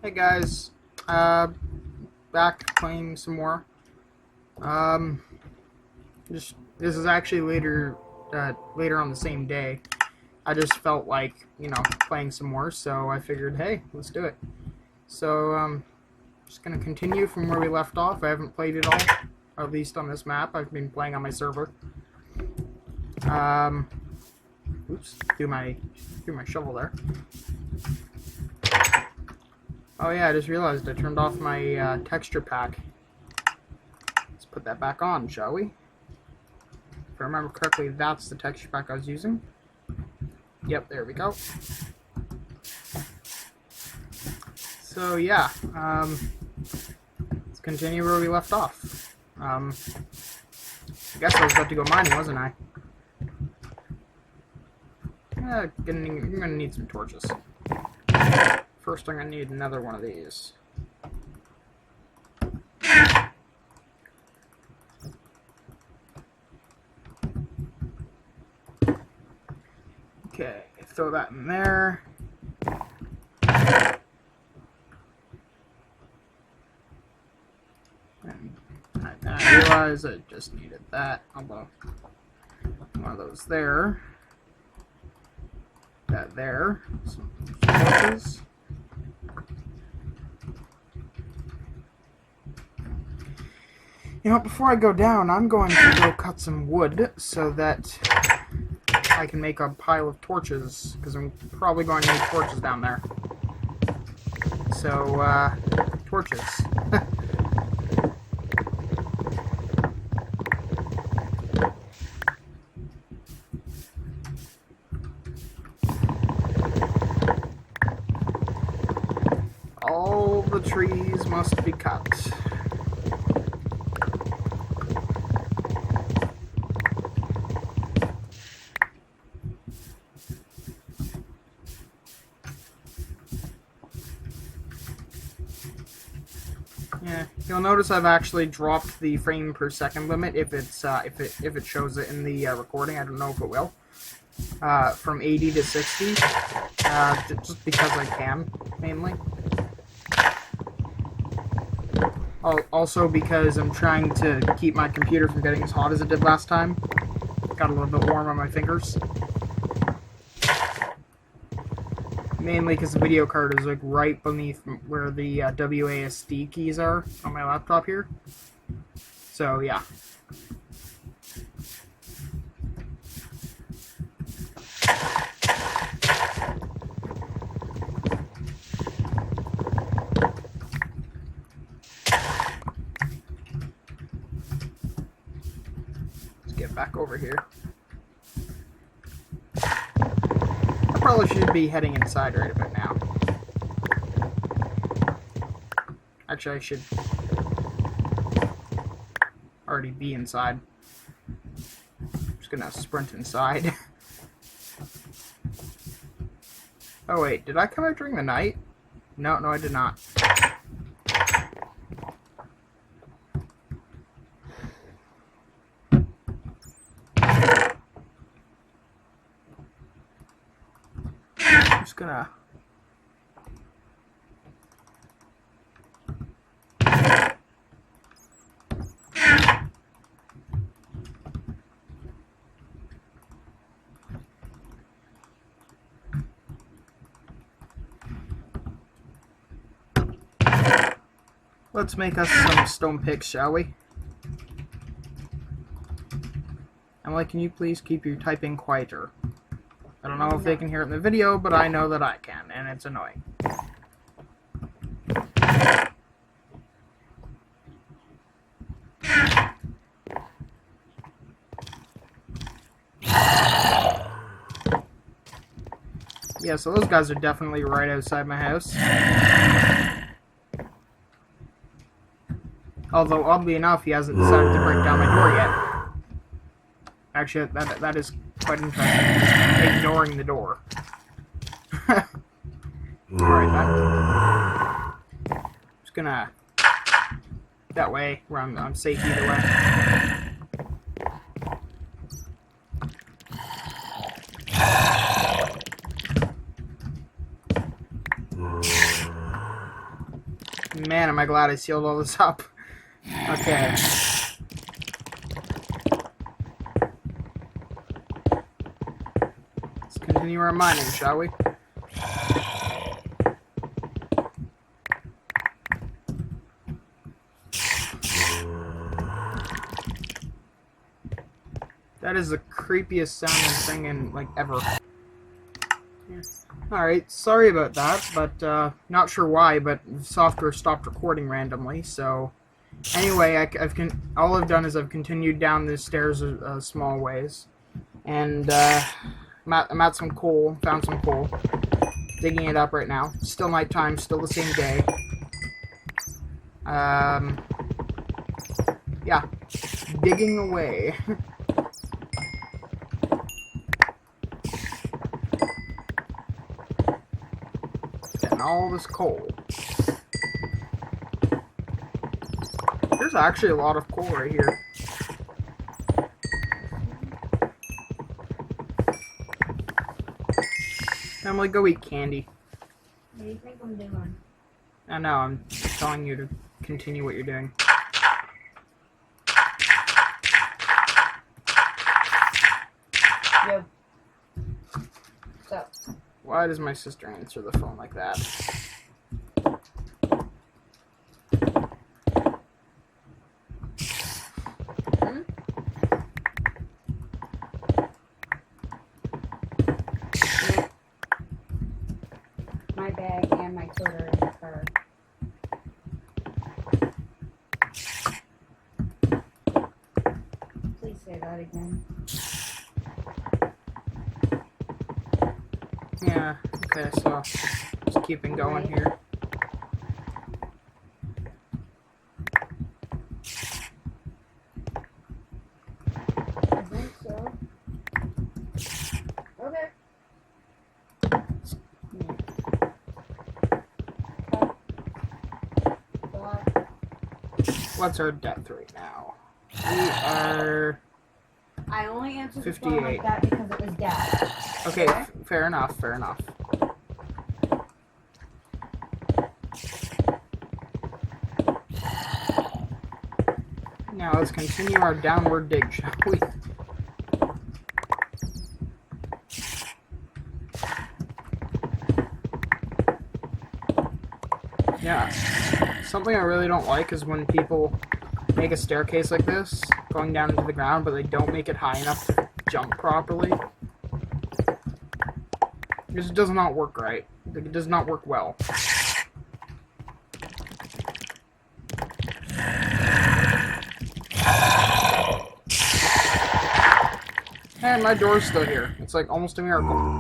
Hey guys, back playing some more. This is actually later on the same day. I just felt like, playing some more, so I figured, hey, let's do it. So, just gonna continue from where we left off. I haven't played it all, at least on this map. I've been playing on my server. Oops, threw my shovel there. Oh yeah, I just realized I turned off my texture pack. Let's put that back on, shall we? If I remember correctly, that's the texture pack I was using. Yep, there we go. So yeah, let's continue where we left off. I guess I was about to go mining, wasn't I? Yeah, I'm gonna need some torches. First, I'm gonna need another one of these. Okay, throw that in there. And I realized I just needed that. Although one of those there. That there. Some torches. You know, before I go down, I'm going to go cut some wood so that I can make a pile of torches, because I'm probably going to need torches down there. So, torches. All the trees must be cut. Yeah, you'll notice I've actually dropped the frame per second limit if it shows it in the recording. I don't know if it will. From 80 to 60, just because I can, mainly. Also because I'm trying to keep my computer from getting as hot as it did last time. Got a little bit warm on my fingers. Mainly because the video card is like right beneath where the WASD keys are on my laptop here. So yeah. Let's get back over here. Probably should be heading inside right about now. Actually, I should already be inside. I'm just gonna sprint inside. Oh wait, did I come out during the night? No, I did not. Just gonna let's make us some stone picks, shall we? Emily, can you please keep your typing quieter? I don't know if they can hear it in the video, but I know that I can, and it's annoying. Yeah, so those guys are definitely right outside my house. Although, oddly enough, he hasn't decided to break down my door yet. Actually, that is quite interesting. Just ignoring the door. Alright, just gonna... That way, where I'm safe either way. Man, am I glad I sealed all this up. Okay. Let's continue our mining, shall we? That is the creepiest sounding thing in, like, ever. Yeah. Alright, sorry about that, but, not sure why, but the software stopped recording randomly, so... Anyway, all I've done is I've continued down the stairs a small ways, and, I'm at some coal, found some coal, digging it up right now. Still nighttime, still the same day. Yeah, digging away. Getting all this coal. There's actually a lot of coal right here. Emily, go eat candy. What do you think I'm doing? I know, I'm telling you to continue what you're doing. Yo. What's up? Why does my sister answer the phone like that? My bag and my coat are in the car. Please say that again. Yeah, okay, so just keeping going here. I think so. Okay. What's our depth right now? We are... I only answered the 58. phone like that because it was Dad. Okay, fair enough, fair enough. Now let's continue our downward dig, shall we? Yeah, something I really don't like is when people make a staircase like this, going down into the ground, but they don't make it high enough to jump properly. This does not work right. It does not work well. And my door's still here. It's like almost a miracle.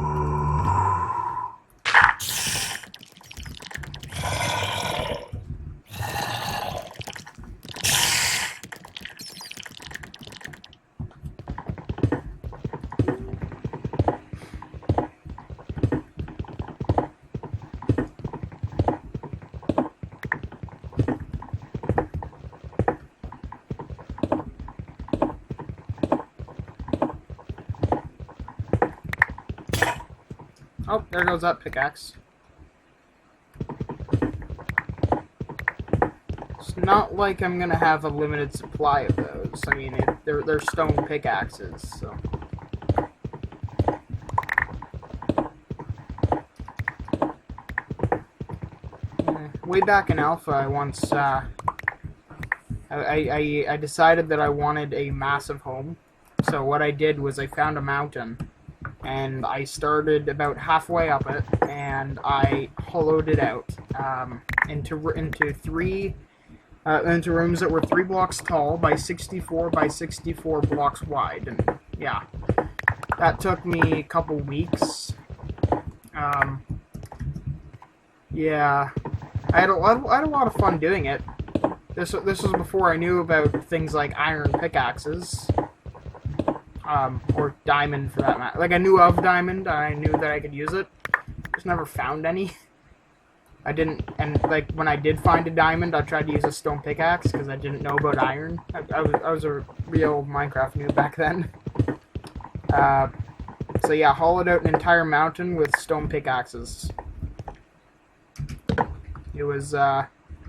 Oh, there goes that pickaxe. It's not like I'm gonna have a limited supply of those. I mean, they're stone pickaxes, so... Way back in Alpha, I once, I decided that I wanted a massive home. So what I did was I found a mountain, and I started about halfway up it, and I hollowed it out into rooms that were 3 blocks tall by 64 by 64 blocks wide, and yeah, that took me a couple weeks. Yeah, I had a lot of fun doing it. This was before I knew about things like iron pickaxes. Or diamond for that matter. Like, I knew of diamond, I knew that I could use it. Just never found any. I didn't, and like, when I did find a diamond, I tried to use a stone pickaxe, because I didn't know about iron. I was a real Minecraft noob back then. So yeah, hollowed out an entire mountain with stone pickaxes. It was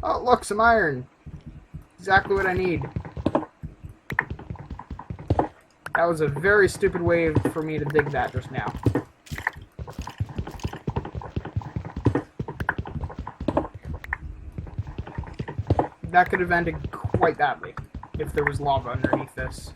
Oh, look, some iron. Exactly what I need. That was a very stupid way for me to dig that just now. That could have ended quite badly if there was lava underneath this.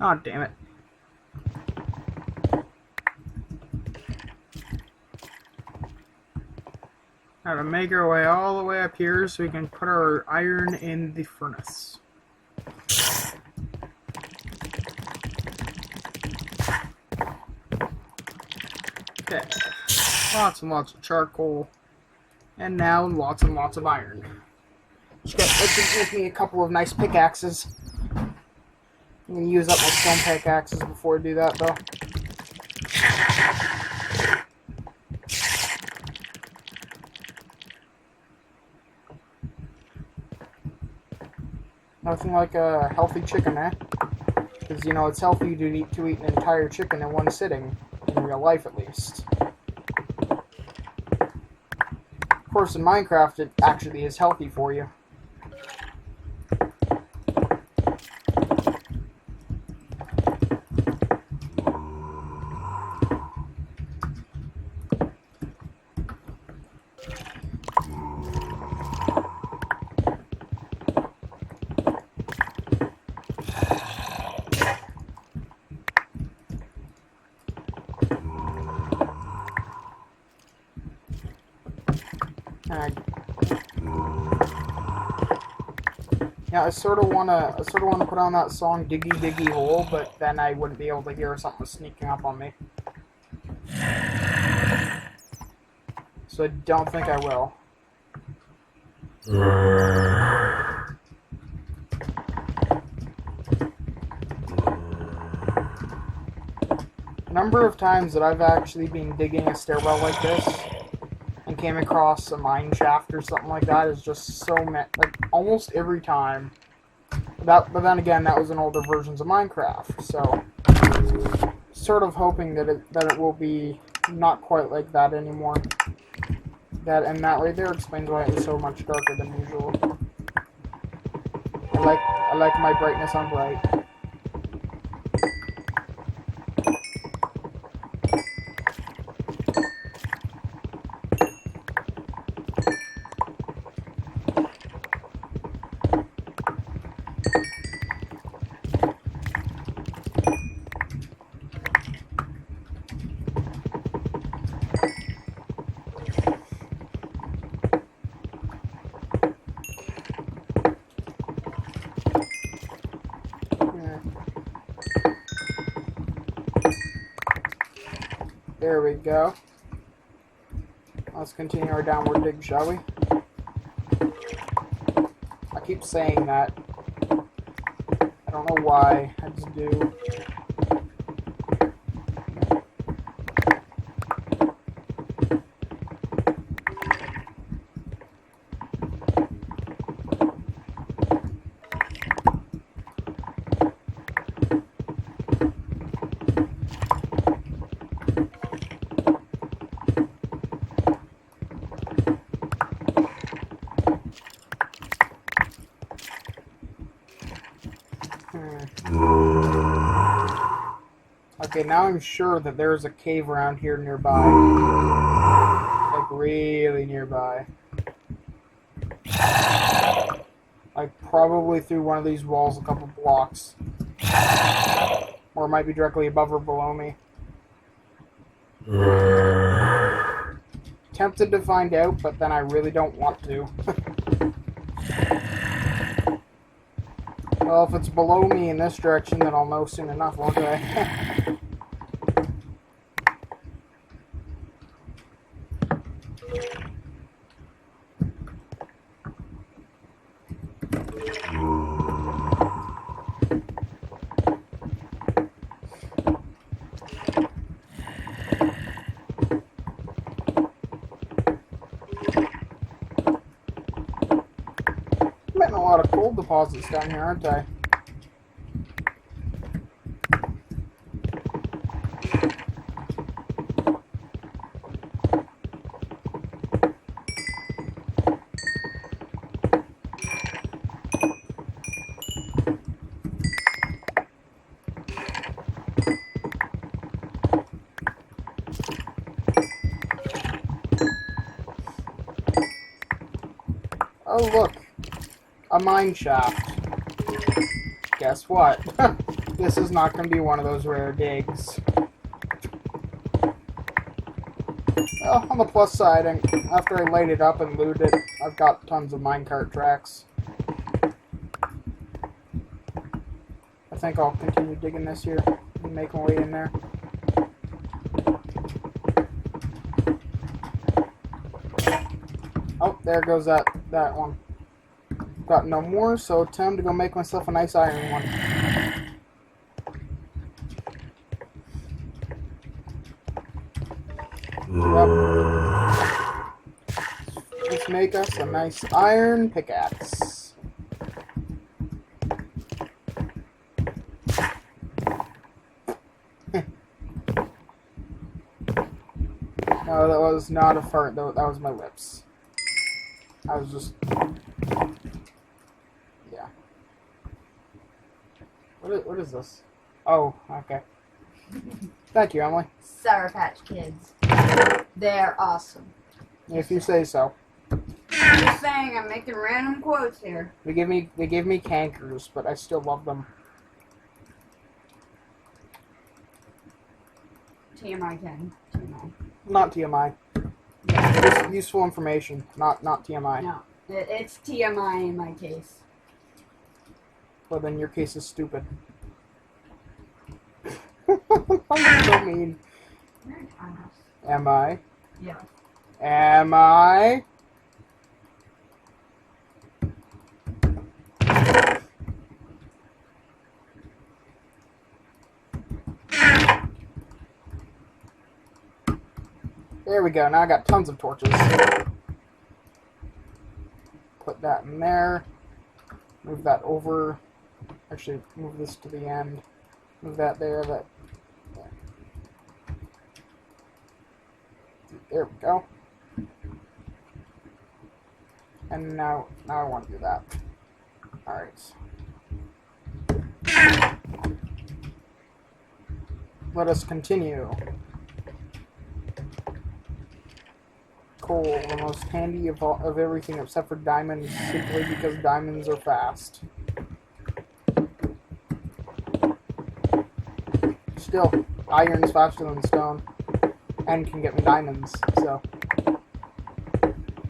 Oh, damn it. Alright, we'll make our way all the way up here so we can put our iron in the furnace. Okay. Lots and lots of charcoal. And now lots and lots of iron. Let's make me a couple of nice pickaxes. I'm going to use up my stone pickaxes before I do that, though. Nothing like a healthy chicken, eh? Because, you know, it's healthy to eat an entire chicken in one sitting. In real life, at least. Of course, in Minecraft, it actually is healthy for you. Yeah, I sort of wanna put on that song "Diggy Diggy Hole," but then I wouldn't be able to hear something sneaking up on me. So I don't think I will. A number of times that I've actually been digging a stairwell like this and came across a mine shaft or something like that is just so like almost every time. But then again, that was in older versions of Minecraft, so sort of hoping that it will be not quite like that anymore. And that right there explains why it was so much darker than usual. I like my brightness on bright. There we go. Let's continue our downward dig, shall we? I keep saying that. I don't know why. I just do. Okay, now I'm sure that there's a cave around here nearby. Like, really nearby. Like, probably through one of these walls a couple blocks. Or it might be directly above or below me. Tempted to find out, but then I really don't want to. Well, if it's below me in this direction, then I'll know soon enough, won't I? lot of coal deposits down here, aren't I? Oh, look. A MineShaft. Guess what? This is not going to be one of those rare digs. Well, on the plus side, after I light it up and loot it, I've got tons of minecart tracks. I think I'll continue digging this here and make my way in there. Oh, there goes that one. Got no more, so time to go make myself a nice iron one. Yep. Let's make us a nice iron pickaxe. No, that was not a fart, that was my lips. I was just... yeah. What is this? Oh, okay. Thank you, Emily. Sour Patch Kids. They're awesome. If you say so. I'm just saying, I'm making random quotes here. They give me cankers, but I still love them. TMI 10. TMI. Not TMI. Yeah. Useful information, not TMI. No, it's TMI in my case. Well, then your case is stupid. I'm so mean. Am I? Yeah. Am I? There we go. Now I got tons of torches. Put that in there. Move that over. Actually, move this to the end. Move that there. There we go. And now I want to do that. Alright. Let us continue. Coal, the most handy of everything except for diamonds, simply because diamonds are fast. Still, iron's faster than stone, and can get me diamonds, so...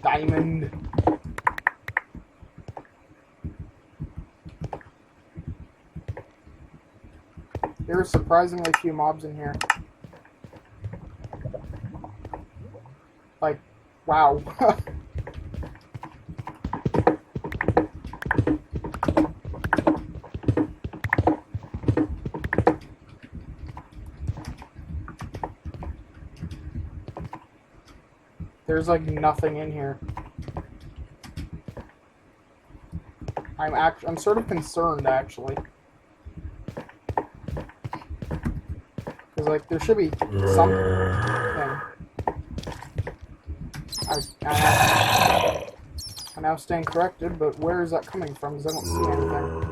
Diamond! There are surprisingly few mobs in here. Like, wow. There's like nothing in here. I'm sort of concerned actually. Cause like there should be something. I now stand corrected, but where is that coming from? Because I don't see anything.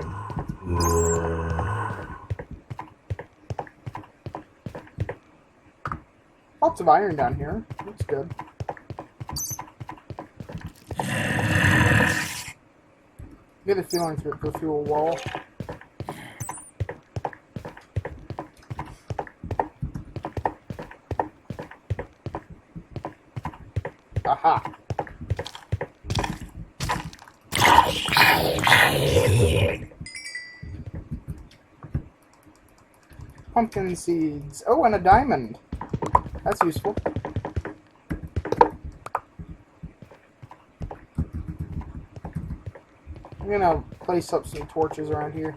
Lots of iron down here. That's good. Get a feeling to go through a wall. Aha! Pumpkin seeds. Oh, and a diamond. That's useful. I'm gonna place up some torches around here.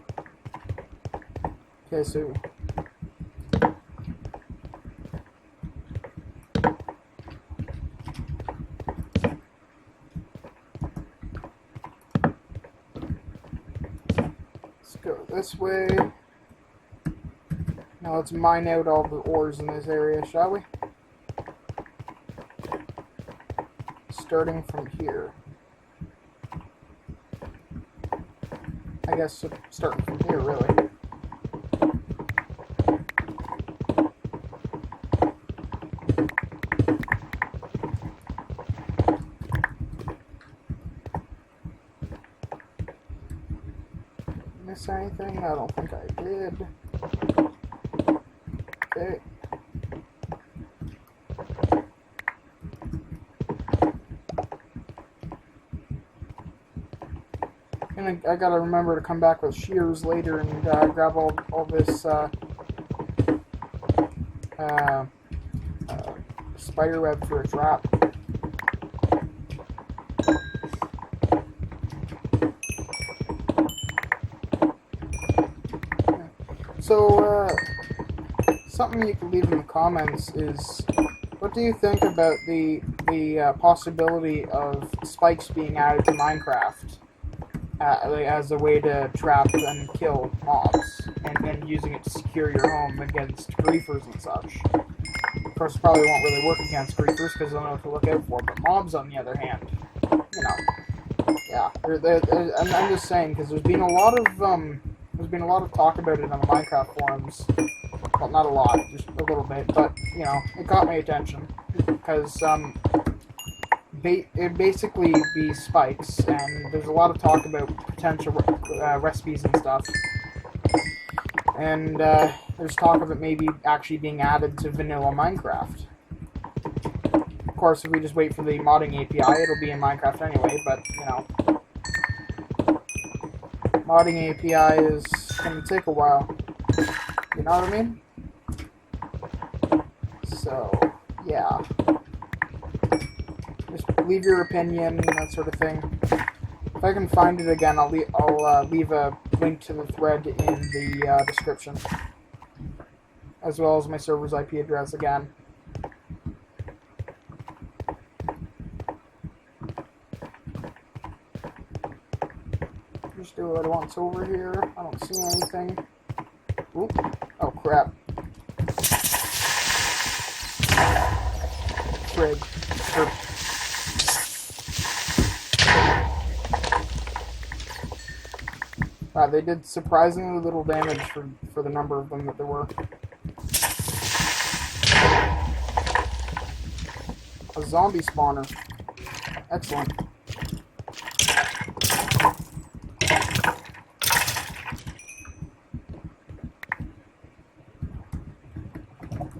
Okay, so... go this way. Now let's mine out all the ores in this area, shall we? Starting from here. I guess starting from here, really. Miss anything? I don't think I did. Okay. And I gotta remember to come back with shears later and grab all this spider web for a trap. So, something you can leave in the comments is, what do you think about the possibility of spikes being added to Minecraft as a way to trap and kill mobs, and using it to secure your home against griefers and such? Of course, it probably won't really work against griefers because they don't know what to look out for, but mobs, on the other hand, you know, yeah. I'm just saying, because there's been a lot of talk about it on the Minecraft forums. Well, not a lot, just a little bit, but, you know, it got my attention, because, it basically be spikes, and there's a lot of talk about potential recipes and stuff, and, there's talk of it maybe actually being added to vanilla Minecraft. Of course, if we just wait for the modding API, it'll be in Minecraft anyway, but, you know, modding API is going to take a while. You know what I mean? So, yeah. Just leave your opinion, that sort of thing. If I can find it again, I'll leave a link to the thread in the description, as well as my server's IP address again. Just do what I want's over here. I don't see anything. Oop. Oh, crap. Frig. Wow, they did surprisingly little damage for the number of them that there were. A zombie spawner. Excellent.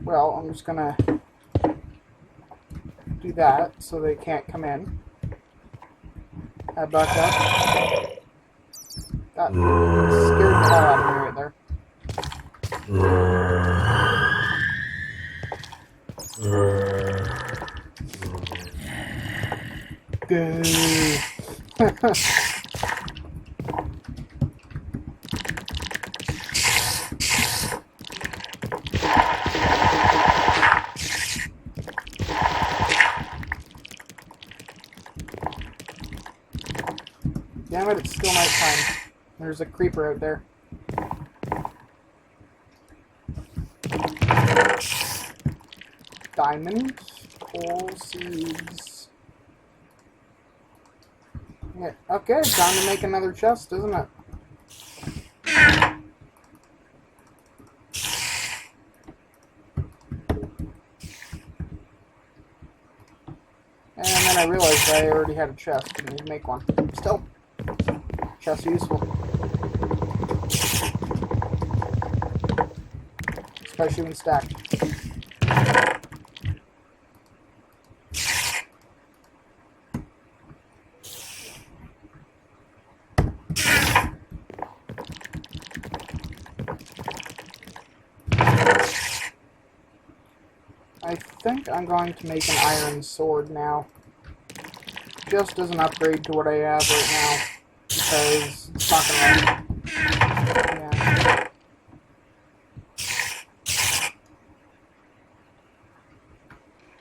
Well, I'm just gonna do that so they can't come in. Head back up. That scared the hell out of me right there. Good. Damn it, it's still nighttime. There's a creeper out there. Diamond, coal seeds. Yeah, okay, time to make another chest, isn't it? And then I realized I already had a chest and need to make one. Still, chest useful. Especially when stacked. I think I'm going to make an iron sword now. Just as an upgrade to what I have right now. Because it's not gonna... Yeah.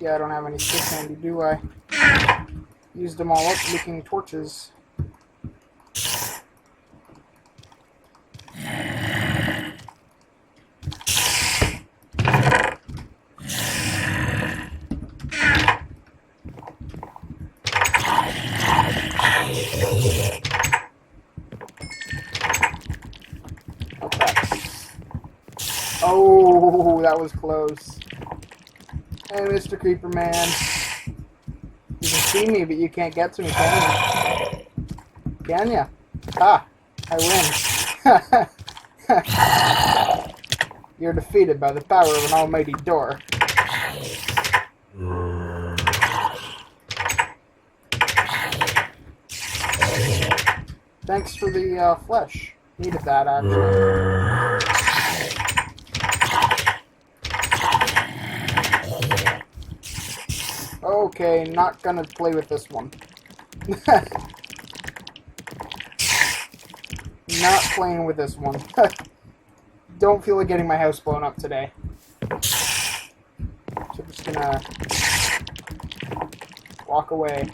Yeah, I don't have any sticks handy, do I? Used them all up making torches. Okay. Oh, that was close. Hey, Mr. Creeper Man. You can see me, but you can't get to me, can you? Can ya? Ah, I win. You're defeated by the power of an almighty door. Thanks for the flesh. Needed that, actually. Okay, not gonna play with this one. Not playing with this one. Don't feel like getting my house blown up today. So I'm just gonna walk away.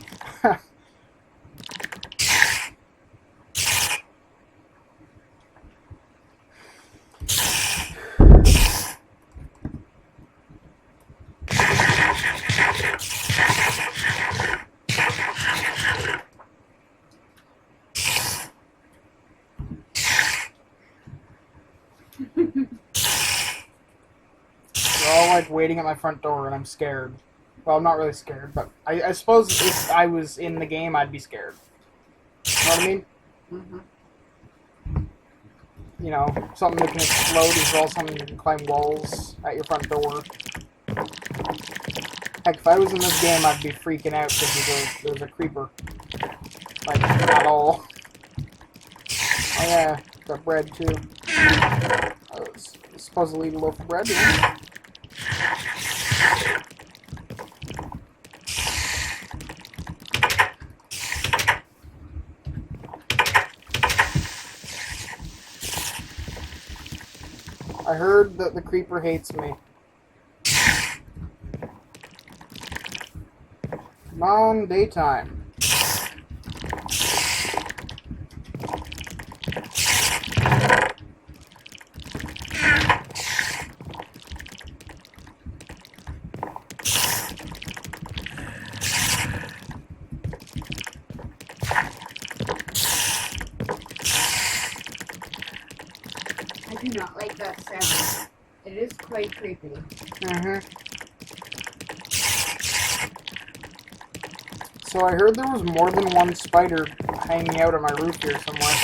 They're all like waiting at my front door, and I'm scared. Well, I'm not really scared, but I suppose if I was in the game, I'd be scared. You know what I mean? Mm-hmm. You know, something that can explode as well, something that can climb walls at your front door. Heck, if I was in this game, I'd be freaking out because there's a creeper. Like, at all. Oh yeah, got bread too. I was supposedly a loaf of bread. Yeah. I heard that the creeper hates me. Come on, daytime. I do not like that sound. It is quite creepy. So I heard there was more than one spider hanging out on my roof here somewhere.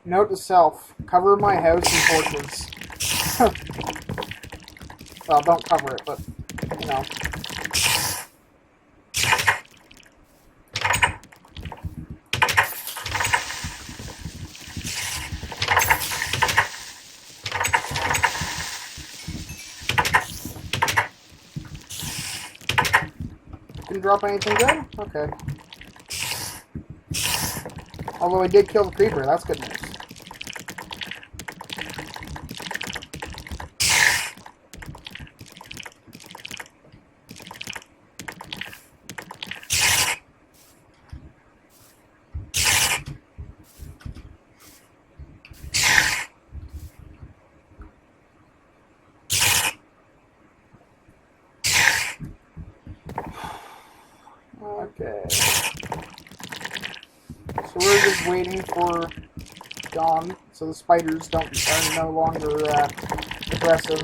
Note to self, cover my house in torches. Well, don't cover it, but, you know. Didn't drop anything good? Okay. Although I did kill the creeper, that's good news. Okay. So we're just waiting for dawn, so the spiders are no longer aggressive.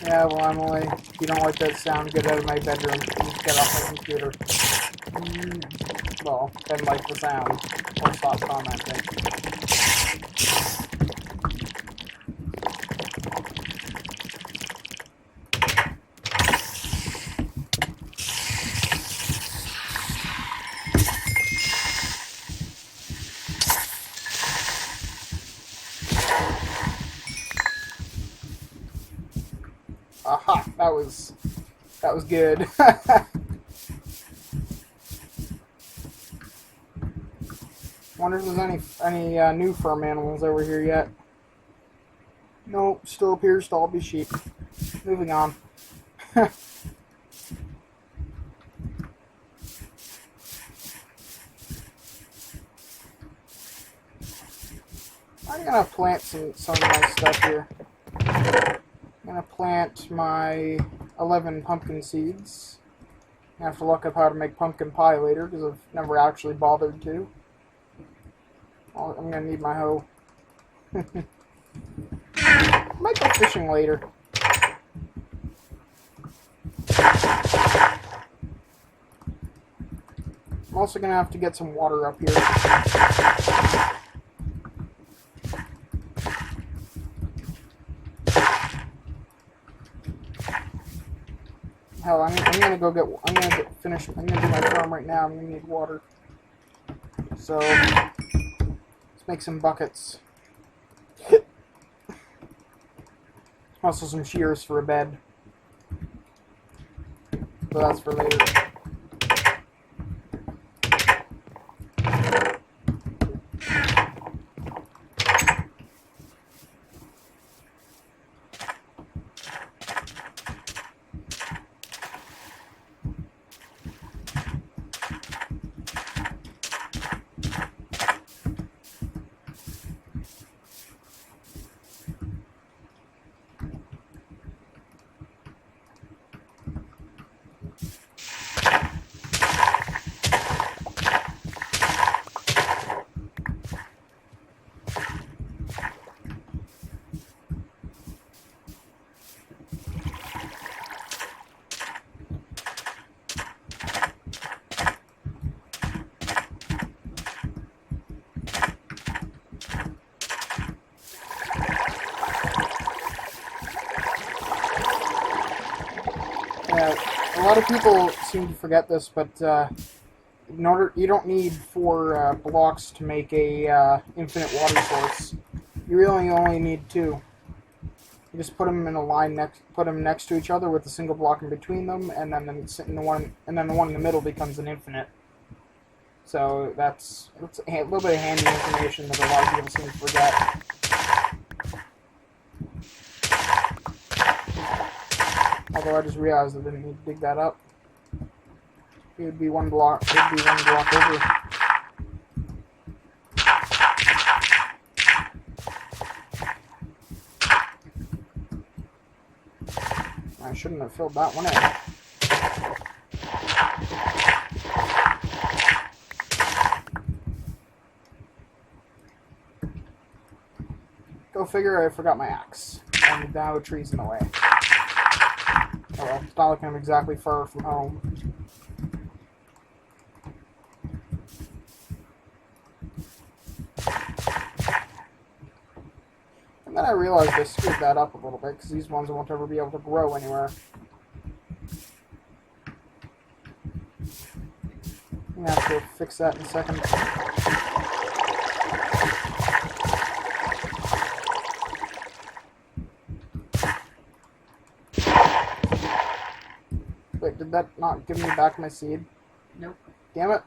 Yeah, well, Emily, if you don't like that sound, get out of my bedroom and get off my computer. Well, then like the sound, or stop commenting. Aha, that was good. Wonder if there's any new farm animals over here yet. Nope, still appears to all be sheep. Moving on. I'm gonna plant some of my stuff here. I'm going to plant my 11 pumpkin seeds. I have to look up how to make pumpkin pie later because I've never actually bothered to. I'm going to need my hoe. Might go fishing later. I'm also going to have to get some water up here. Hell, I'm gonna go get. I'm gonna do my farm right now. I'm gonna need water. So let's make some buckets. Also some shears for a bed. But that's for later. A lot of people seem to forget this, but you don't need 4 blocks to make a infinite water source. You really only need 2. You just put them in a line next to each other with a single block in between them, and then the one in the middle becomes an infinite. So that's a little bit of handy information that a lot of people seem to forget. Although I just realized I didn't need to dig that up. It would be one block. It would be one block over. I shouldn't have filled that one in. Go figure, I forgot my axe. And now a tree's in the way. Oh well, it's not like I'm exactly far from home. And then I realized I screwed that up a little bit, because these ones won't ever be able to grow anywhere. I'm going to have to fix that in a second. Wait, did that not give me back my seed? Nope. Damn it.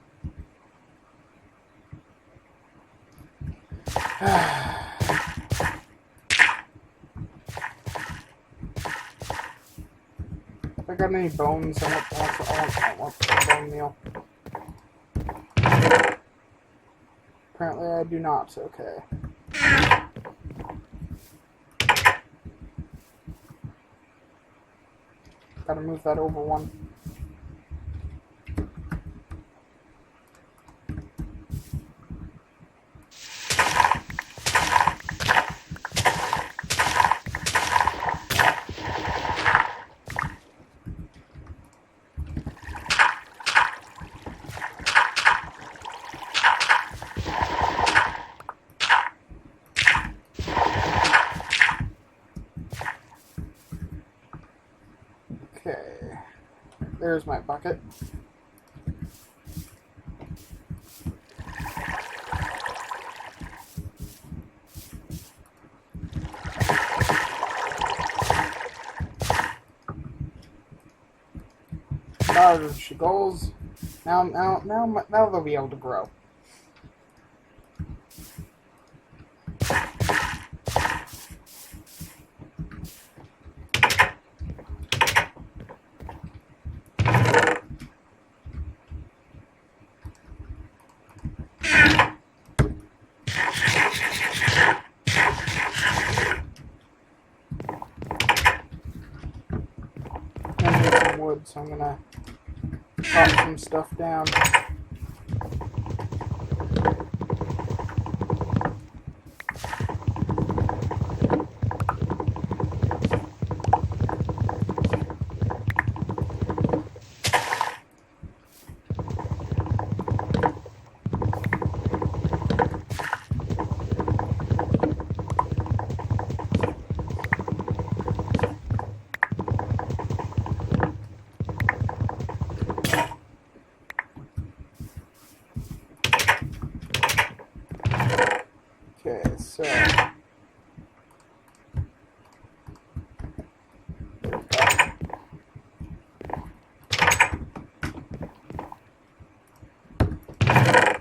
If I got any bones, I want some bone meal. Apparently I do not, okay. Gotta move that over one. Okay, there's my bucket. There she goes. Now they'll be able to grow. some wood, so I'm gonna chop some stuff down. Okay, so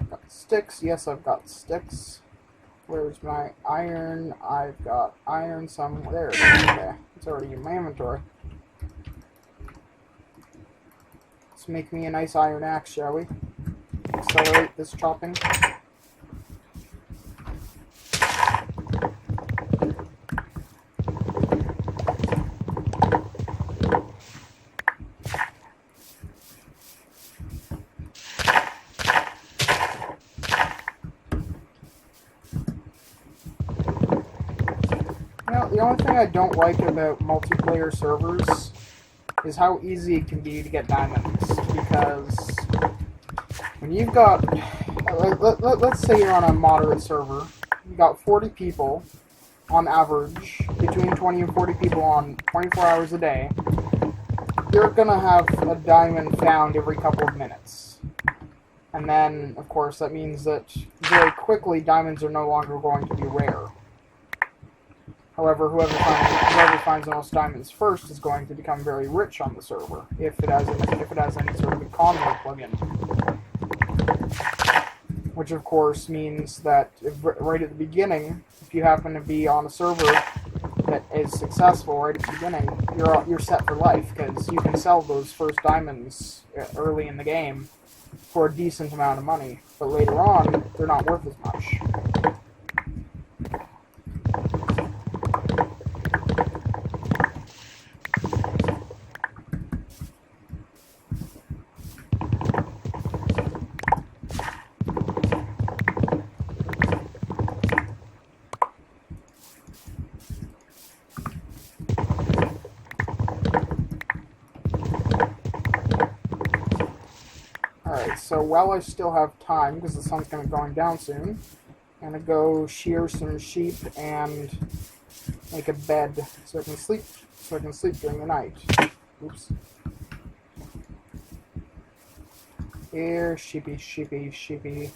got sticks. Yes, I've got sticks. Where's my iron? I've got iron somewhere. Okay, it's already in my inventory. Let's make me a nice iron axe, shall we? Accelerate this chopping. The only thing I don't like about multiplayer servers is how easy it can be to get diamonds, because when you've got, let's say you're on a moderate server, you've got 40 people on average, between 20 and 40 people on 24 hours a day, you're gonna have a diamond found every couple of minutes. And then, of course, that means that very quickly diamonds are no longer going to be rare. However, whoever finds the most diamonds first is going to become very rich on the server, if it has any sort of economy plugin. Which, of course, means that right at the beginning, if you happen to be on a server that is successful right at the beginning, you're set for life, because you can sell those first diamonds early in the game for a decent amount of money. But later on, they're not worth as much. Alright, so while I still have time, because the sun's going to be going down soon, I'm going to go shear some sheep and make a bed so I can sleep during the night. Oops. Here, sheepy, sheepy, sheepy.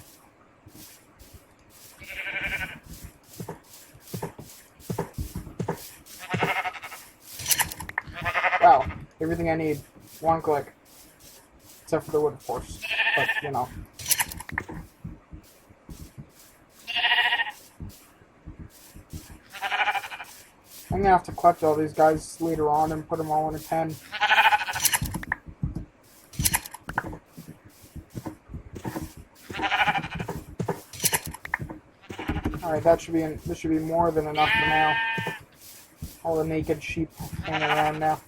Wow, everything I need. One click. Except for the wood, of course. But, you know. I'm gonna have to collect all these guys later on and put them all in a pen. Alright, this should be more than enough for now. All the naked sheep hanging around now.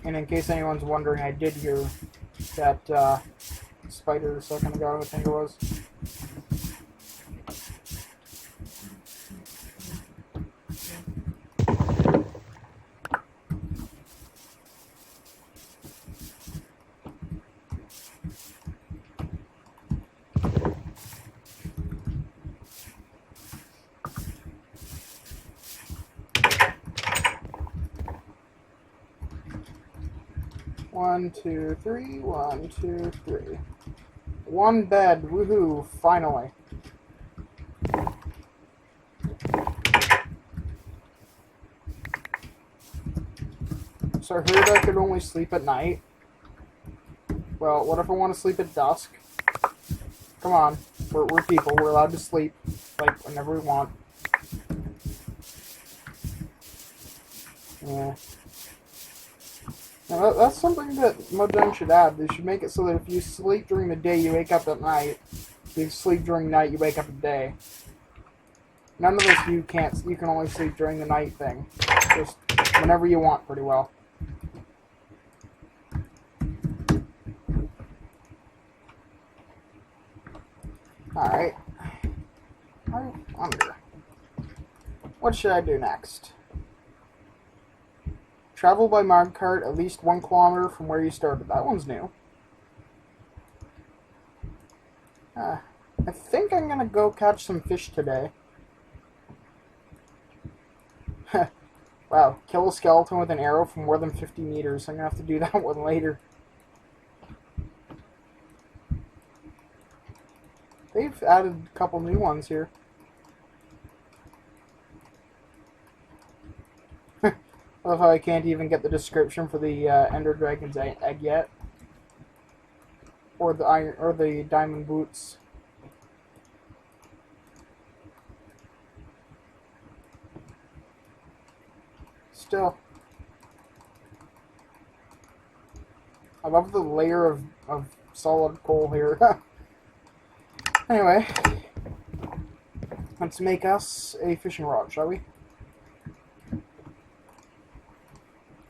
And in case anyone's wondering, I did hear that spider a second ago, I think it was. One, two, three, 1, 2, 3. One bed, woohoo, finally. So I heard I could only sleep at night. Well, what if I want to sleep at dusk? Come on, we're people, we're allowed to sleep, like, whenever we want. Yeah. Now, that's something that Mojang should add. They should make it so that if you sleep during the day, you wake up at night. If you sleep during night, you wake up at day. None of this you can't. You can only sleep during the night thing. Just whenever you want, pretty well. Alright. I wonder. What should I do next? Travel by minecart at least 1 kilometer from where you started. That one's new. I think I'm gonna go catch some fish today. Wow, kill a skeleton with an arrow from more than 50 meters. I'm gonna have to do that one later. They've added a couple new ones here. I love how I can't even get the description for the Ender Dragon's egg yet, or the diamond boots. Still, I love the layer of solid coal here. Anyway, let's make us a fishing rod, shall we?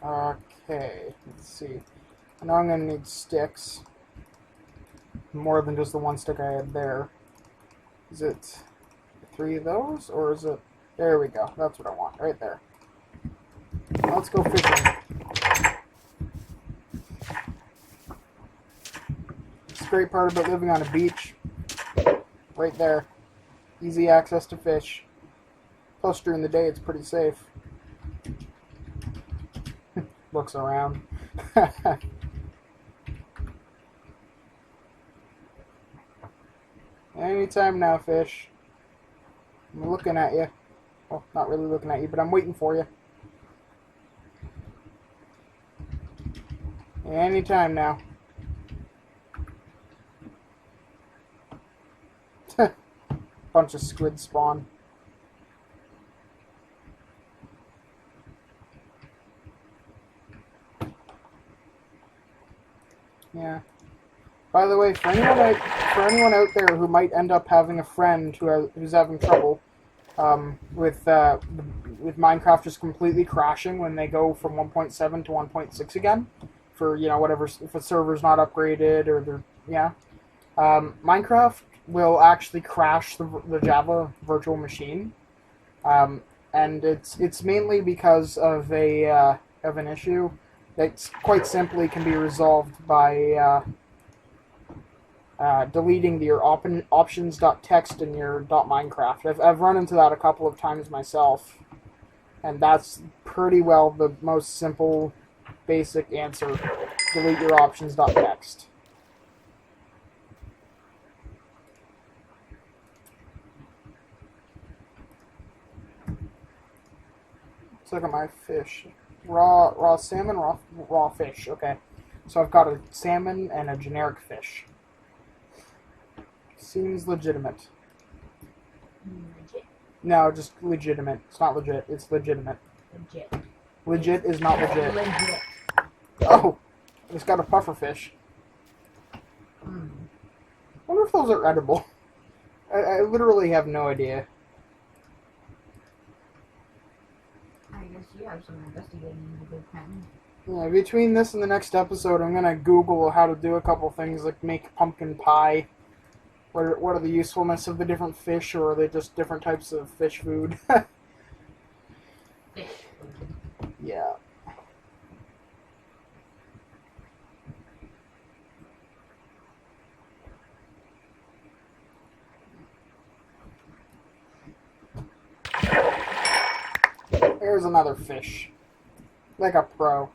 Okay, let's see. I know I'm going to need sticks. More than just the 1 stick I had there. Is it 3 of those, or is it... There we go. That's what I want, right there. Let's go fishing. It's the great part about living on a beach. Right there. Easy access to fish. Plus, during the day, it's pretty safe. Looks around. Anytime now, fish. I'm looking at you. Well, not really looking at you, but I'm waiting for you. Anytime now. Bunch of squid spawn. Yeah. By the way, for anyone out there who might end up having a friend who's having trouble with Minecraft just completely crashing when they go from 1.7 to 1.6 again, for whatever, if a server's not upgraded or Minecraft will actually crash the Java virtual machine, and it's mainly because of an issue that quite simply can be resolved by deleting your options.txt in your .minecraft. I've run into that a couple of times myself, and that's pretty well the most simple, basic answer. Delete your options.txt. Let's look at my fish. Raw salmon, raw fish. Okay, so I've got a salmon and a generic fish. Seems legitimate. Legit. No, just legitimate. It's not legit. It's legitimate. Legit. Legit is not legit. Legit. Oh, I just got a puffer fish. Mm. I wonder if those are edible. I literally have no idea. I guess you have some investigating to do, Patton. Yeah, between this and the next episode, I'm gonna Google how to do a couple things like make pumpkin pie. What are the usefulness of the different fish, or are they just different types of fish food? Fish. Yeah. There's another fish. Like a pro.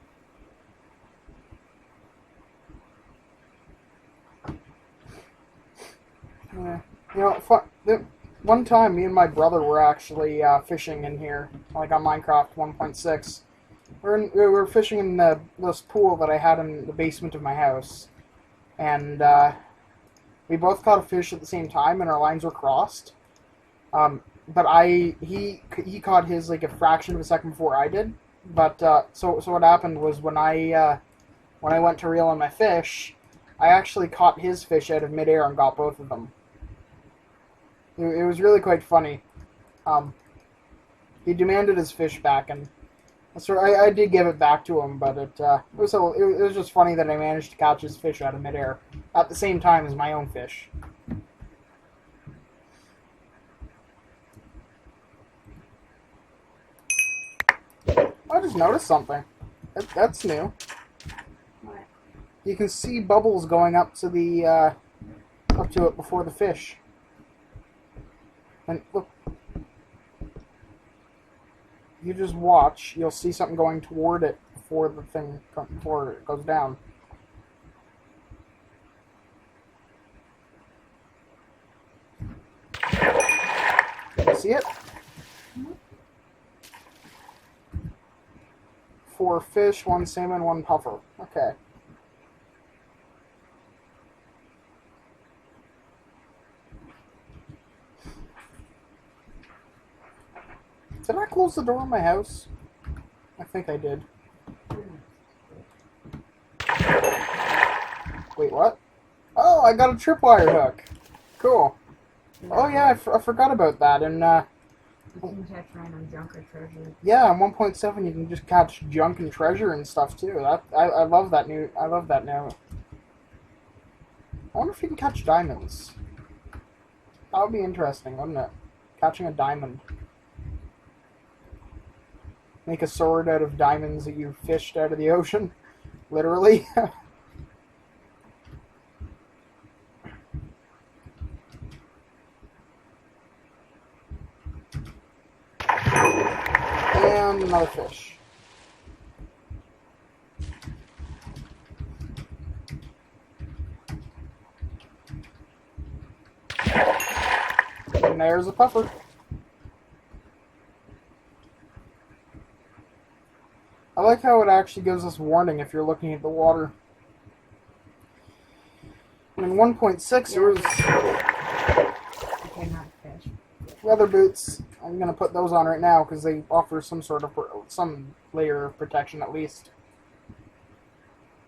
Yeah. One time, me and my brother were actually fishing in here, like on Minecraft 1.6. We were fishing in this pool that I had in the basement of my house, and we both caught a fish at the same time, and our lines were crossed. But he caught his like a fraction of a second before I did. But so what happened was when I when I went to reel in my fish, I actually caught his fish out of midair and got both of them. It was really quite funny. He demanded his fish back, and so I did give it back to him, but it was just funny that I managed to catch his fish out of midair at the same time as my own fish. I just noticed something. That's new. What? You can see bubbles going up to it before the fish. And look, you just watch. You'll see something going toward it before it goes down. See it? 4 fish, 1 salmon, 1 puffer. Okay. Did I close the door in my house? I think I did. Wait, what? Oh, I got a tripwire hook. Cool. Oh yeah, I forgot about that. And you can catch random junk or treasure. yeah, on 1.7 you can just catch junk and treasure and stuff too. I love that new. I love that now. I wonder if you can catch diamonds. That would be interesting, wouldn't it? Catching a diamond. Make a sword out of diamonds that you fished out of the ocean. Literally. And another fish. And there's a puffer. I like how it actually gives us warning if you're looking at the water. And in 1.6 there was Okay, not fish. weather boots. I'm gonna put those on right now because they offer some layer of protection at least.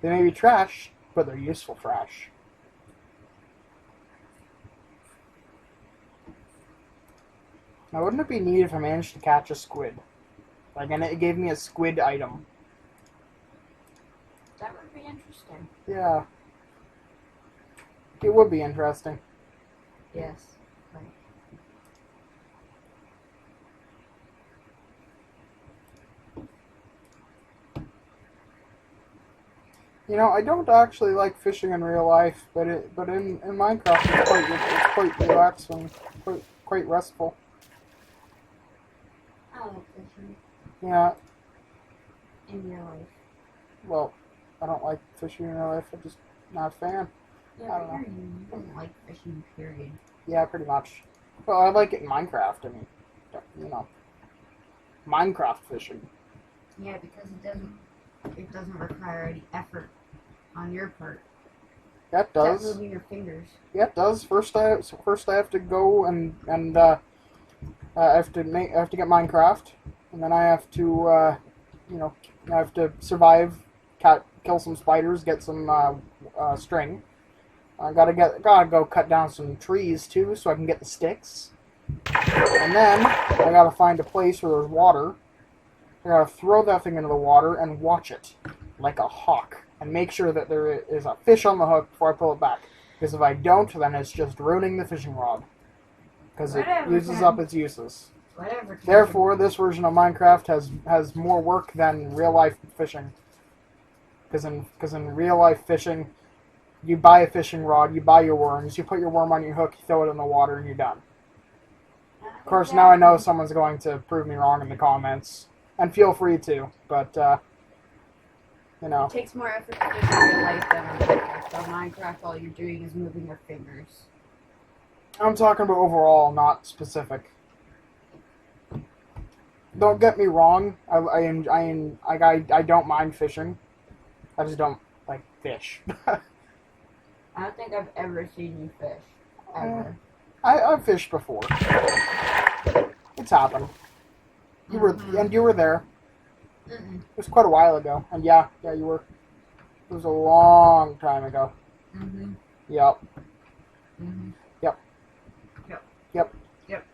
They may be trash, but they're useful trash. Now, wouldn't it be neat if I managed to catch a squid? Like, and it gave me a squid item. That would be interesting. Yeah. It would be interesting. Yes. Right. You know, I don't actually like fishing in real life, but in Minecraft it's quite relaxing, quite restful. I like fishing Yeah. in real life. Well, I don't like fishing in real life. I'm just not a fan. Yeah, I don't but you don't like fishing, period. Yeah, pretty much. Well, I like it in Minecraft. I mean, you know, Minecraft fishing. Yeah, because it doesn't require any effort on your part. That does. Except moving your fingers. Yeah, it does. First I have to go and I have to get Minecraft, and then I have to I have to survive, kill some spiders, get some string. I gotta go cut down some trees too, so I can get the sticks. And then I gotta find a place where there's water. I gotta throw that thing into the water and watch it like a hawk, and make sure that there is a fish on the hook before I pull it back. Because if I don't, then it's just ruining the fishing rod. Because it uses up its uses. Whatever. Therefore, this version of Minecraft has more work than real life fishing. Because in real life fishing, you buy a fishing rod, you buy your worms, you put your worm on your hook, you throw it in the water, and you're done. Of course, now I know someone's going to prove me wrong in the comments, and feel free to. But you know, It takes more effort to fish in real life than on Minecraft. On Minecraft, all you're doing is moving your fingers. I'm talking about overall, not specific. Don't get me wrong. I don't mind fishing. I just don't like fish. I don't think I've ever seen you fish. Ever. I've fished before. It's happened. You were there. Mm-mm. It was quite a while ago, and yeah, you were. It was a long time ago. Mm-hmm. Yep. Mm-hmm. Yep. Yep. Yep. Yep.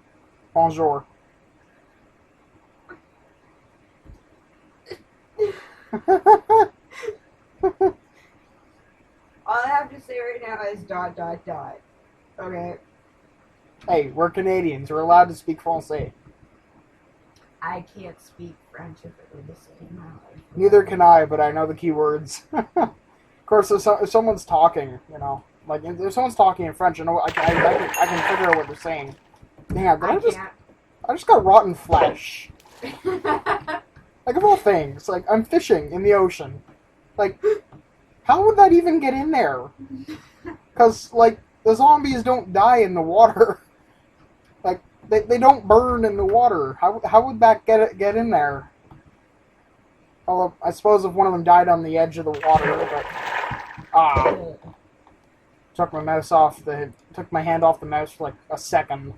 Bonjour. All I have to say right now is ... Okay. Hey, we're Canadians. We're allowed to speak Francais. I can't speak French if it were to save my life. Neither can I, but I know the key words. Of course, if someone's talking, you know, like if someone's talking in French, I know I can figure out what they're saying. Hang on, I can't. I just got rotten flesh. Like of all things, like I'm fishing in the ocean. Like, how would that even get in there? Because like the zombies don't die in the water. Like they don't burn in the water. How would that get in there? Well, I suppose if one of them died on the edge of the water, but took my mouse off took my hand off the mouse for like a second.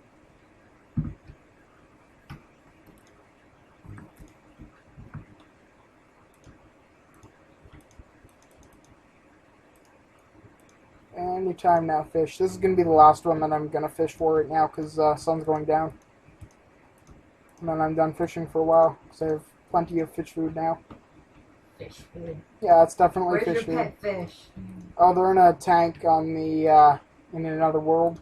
Anytime now, fish. This is gonna be the last one that I'm gonna fish for right now because sun's going down, and then I'm done fishing for a while because I have plenty of fish food now. Fish food. Yeah, it's definitely Where's fish your food. pet fish? Oh, they're in a tank on the in another world.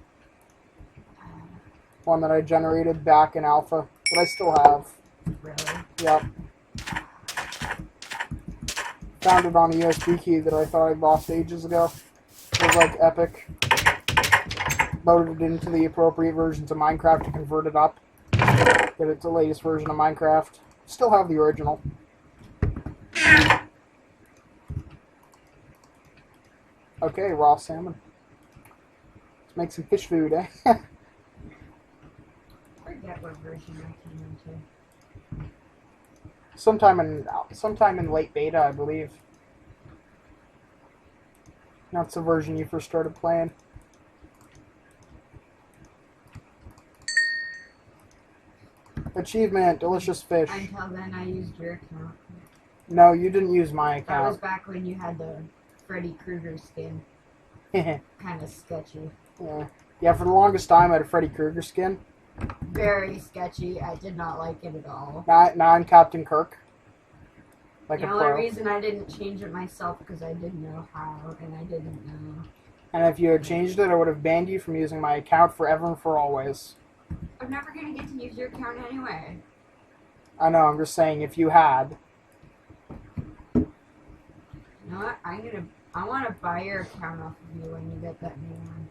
One that I generated back in alpha, but I still have. Really? Yep. Found it on a USB key that I thought I'd lost ages ago. It was like epic. Loaded it into the appropriate versions of Minecraft to convert it up. Get it to the latest version of Minecraft. Still have the original. Okay, raw salmon. Let's make some fish food, eh? I forget what version I came into. sometime in late beta, I believe. That's the version you first started playing. Achievement, delicious fish. Until then, I used your account. No, you didn't use my That was account. back when you had the Freddy Krueger skin. Yeah. Kind of sketchy. Yeah, for the longest time I had a Freddy Krueger skin. Very sketchy. I did not like it at all. Now I'm Captain Kirk. Like The a only pro. reason I didn't change it myself because I didn't know how, and I didn't know. And if you had changed it, I would have banned you from using my account forever and for always. I'm never gonna get to use your account anyway. I know, I'm just saying, if you had. You know what? I want to buy your account off of you when you get that new one,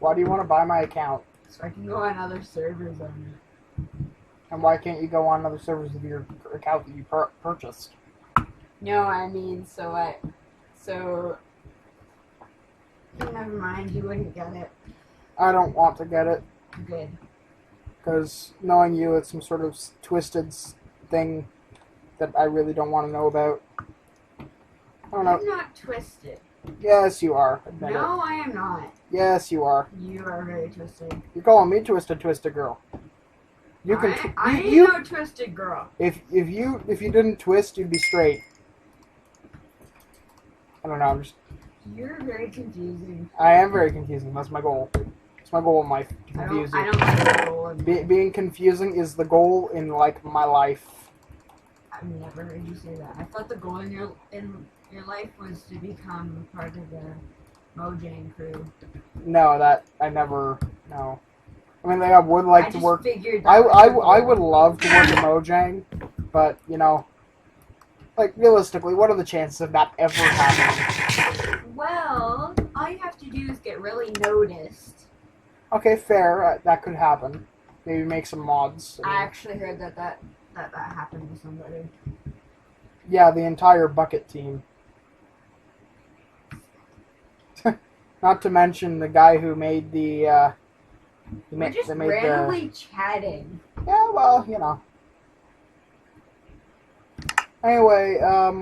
Why do you want to buy my account? so I can go on other servers on it. And why can't you go on other servers with your account that you purchased? No, I mean, so never mind. You wouldn't get it. I don't want to get it. Good. Because knowing you, it's some sort of twisted thing that I really don't want to know about. I don't know. I'm not twisted. Yes, you are. Admit it. No, I am not. Yes, you are. You are very twisted. You're calling me twisted girl. You can. I ain't you no twisted girl. if you didn't twist, you'd be straight. I don't know. You're very confusing. I am very confusing. That's my goal. It's my goal in life. To I confuse don't you. like the goal in Being confusing is the goal in like my life. I've never heard you say that. I thought the goal in your life was to become part of the Mojang crew. No, that I never. No. I mean, I would like to work. Figured I that was I your would goal. love to work at Mojang, but you know, like realistically, what are the chances of that ever happening? Well, all you have to do is get really noticed. Okay, fair. That could happen. Maybe make some mods. I actually heard that happened to somebody. Yeah, the entire bucket team. Not to mention the guy who made the. We're just randomly chatting. Yeah, well, you know. Anyway,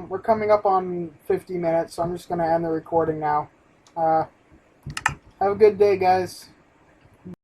we're coming up on 50 minutes, so I'm just going to end the recording now. Have a good day, guys.